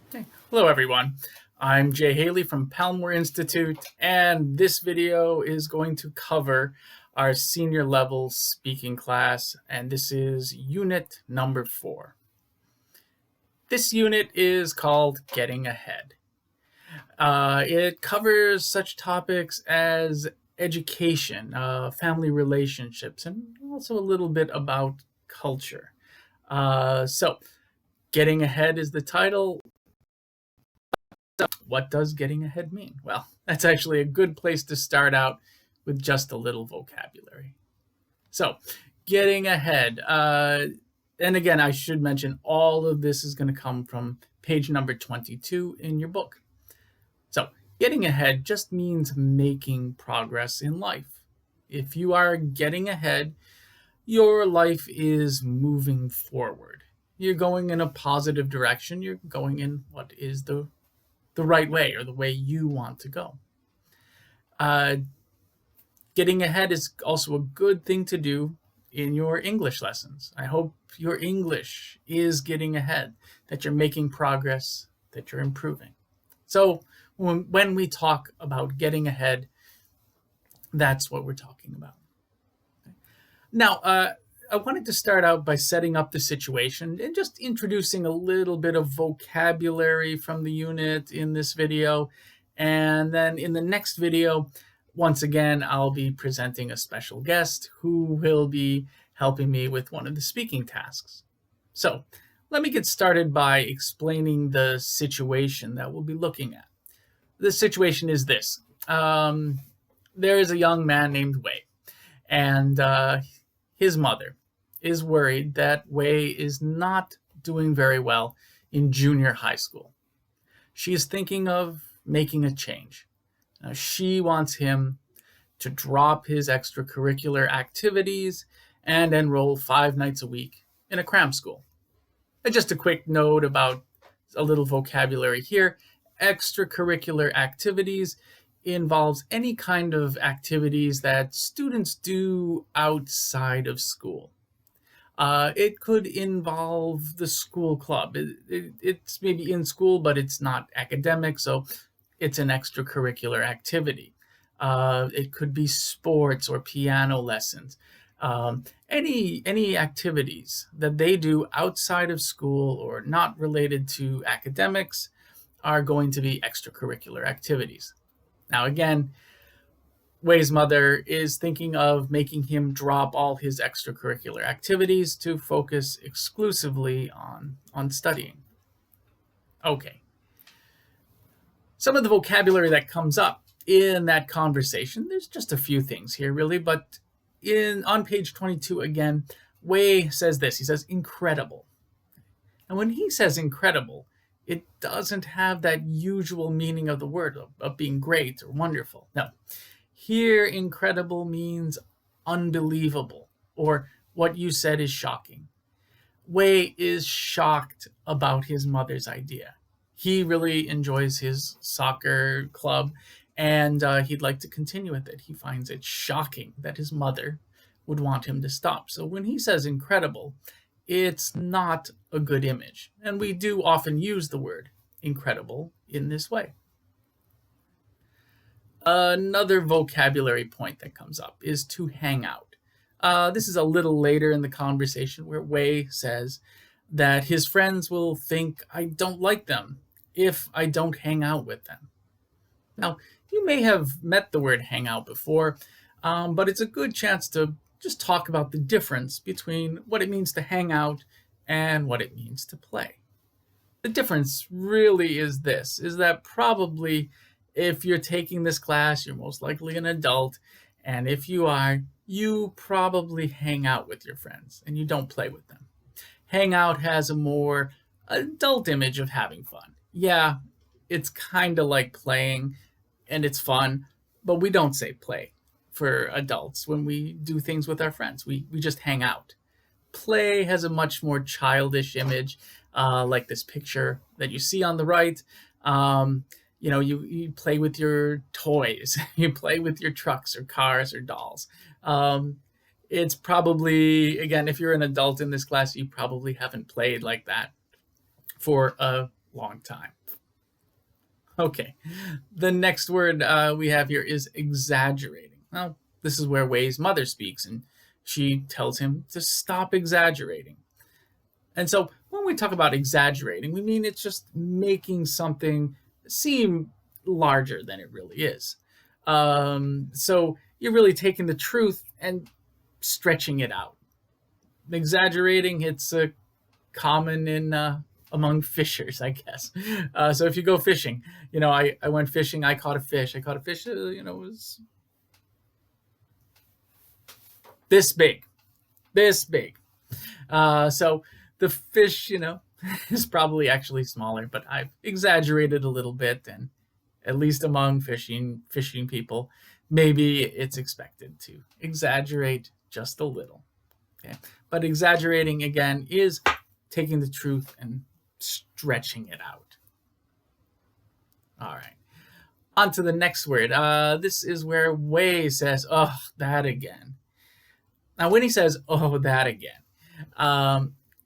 Hey, hello everyone. I'm Jay Haley from Palmore Institute, and this video is going to cover our senior level speaking class, and this is unit number 4. This unit is called Getting Ahead. It covers such topics as education, family relationships, and also a little bit about culture. So, Getting Ahead is the title. So, what does getting ahead mean? Well, that's actually a good place to start out with just a little vocabulary. So, getting ahead. And again, I should mention all of this is going to come from page number 22 in your book. So, getting ahead just means making progress in life. If you are getting ahead, your life is moving forward. You're going in a positive direction. You're going in what is the right way or the way you want to go. Uh, Getting ahead is also a good thing to do in your English lessons. I hope your English is getting ahead, that you're making progress, that you're improving. So when we talk about getting ahead, that's what we're talking about. Now, I wanted to start out by setting up the situation and just introducing a little bit of vocabulary from the unit in this video. And then in the next video, once again, I'll be presenting a special guest who will be helping me with one of the speaking tasks. So let me get started by explaining the situation that we'll be looking at. The situation is this. There is a young man named Wei, and his mother is worried that Wei is not doing very well in junior high school. She is thinking of making a change. She wants him to drop his extracurricular activities and enroll 5 nights a week in a cram school. And just a quick note about a little vocabulary here. Extracurricular activities involves any kind of activities that students do outside of school. It could involve the school club. It's maybe in school, but it's not academic, so it's an extracurricular activity. It could be sports or piano lessons. Any activities that they do outside of school or not related to academics are going to be extracurricular activities. Now, again, Wei's mother is thinking of making him drop all his extracurricular activities to focus exclusively on studying. Okay. Some of the vocabulary that comes up in that conversation, there's just a few things here really, but on page 22 again, Wei says this. He says incredible. And when he says incredible, it doesn't have that usual meaning of the word of being great or wonderful. No. Here, incredible means unbelievable, or what you said is shocking. Wei is shocked about his mother's idea. He really enjoys his soccer club, and he'd like to continue with it. He finds it shocking that his mother would want him to stop. So when he says incredible, it's not a good image. And we do often use the word incredible in this way. Another vocabulary point that comes up is to hang out. This is a little later in the conversation where Wei says that his friends will think I don't like them if I don't hang out with them. Now, you may have met the word hang out before, but it's a good chance to just talk about the difference between what it means to hang out and what it means to play. The difference really is this, is that probably if you're taking this class, you're most likely an adult, and if you are, you probably hang out with your friends and you don't play with them. Hang out has a more adult image of having fun. Yeah, it's kind of like playing and it's fun, but we don't say play for adults when we do things with our friends. We just hang out. Play has a much more childish image, like this picture that you see on the right. You play with your toys, you play with your trucks or cars or dolls. It's probably, again, if you're an adult in this class, you probably haven't played like that for a long time. Okay, the next word we have here is exaggerating. Now, this is where Wei's mother speaks, and she tells him to stop exaggerating. And so when we talk about exaggerating, we mean it's just making something seem larger than it really is. So you're really taking the truth and stretching it out. Exaggerating, it's common in among fishers, I guess. So if you go fishing, I went fishing, I caught a fish. I caught a fish, it was this big, this big. So the fish, is probably actually smaller, but I've exaggerated a little bit, and at least among fishing people, maybe it's expected to exaggerate just a little. Okay, but exaggerating again is taking the truth and stretching it out. All right, on to the next word. This is where Wei says, "Oh, that again." Now, when he says, "Oh, that again,"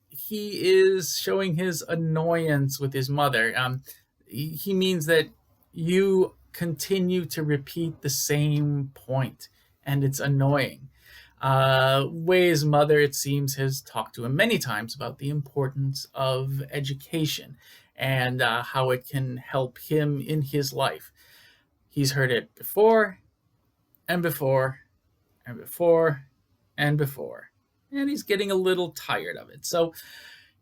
he is showing his annoyance with his mother. He means that you continue to repeat the same point, and it's annoying. Wei's mother, it seems, has talked to him many times about the importance of education and how it can help him in his life. He's heard it before and before and before and before, and he's getting a little tired of it. So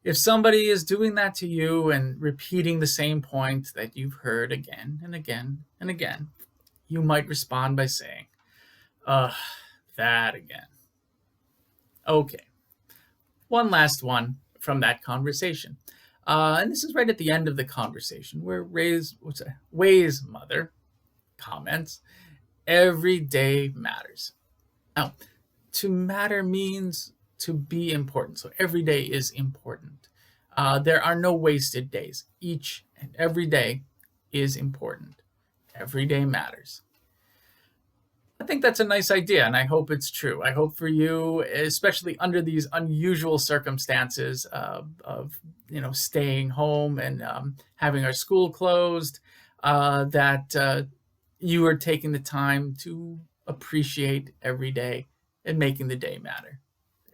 if somebody is doing that to you and repeating the same point that you've heard again and again and again, you might respond by saying, "Ugh, that again." Okay, one last one from that conversation. And this is right at the end of the conversation where Wei's mother comments, "Every day matters." Now, to matter means to be important. So every day is important. There are no wasted days. Each and every day is important. Every day matters. I think that's a nice idea, and I hope it's true. I hope for you, especially under these unusual circumstances of staying home and having our school closed, that you are taking the time to appreciate every day and making the day matter.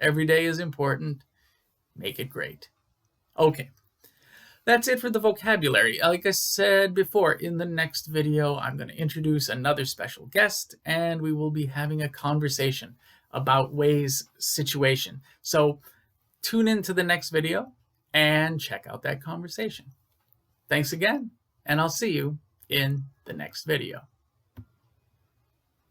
Every day is important. Make it great. Okay, that's it for the vocabulary. Like I said before, in the next video, I'm going to introduce another special guest, and we will be having a conversation about Wei's situation. So tune into the next video and check out that conversation. Thanks again, and I'll see you in the next video.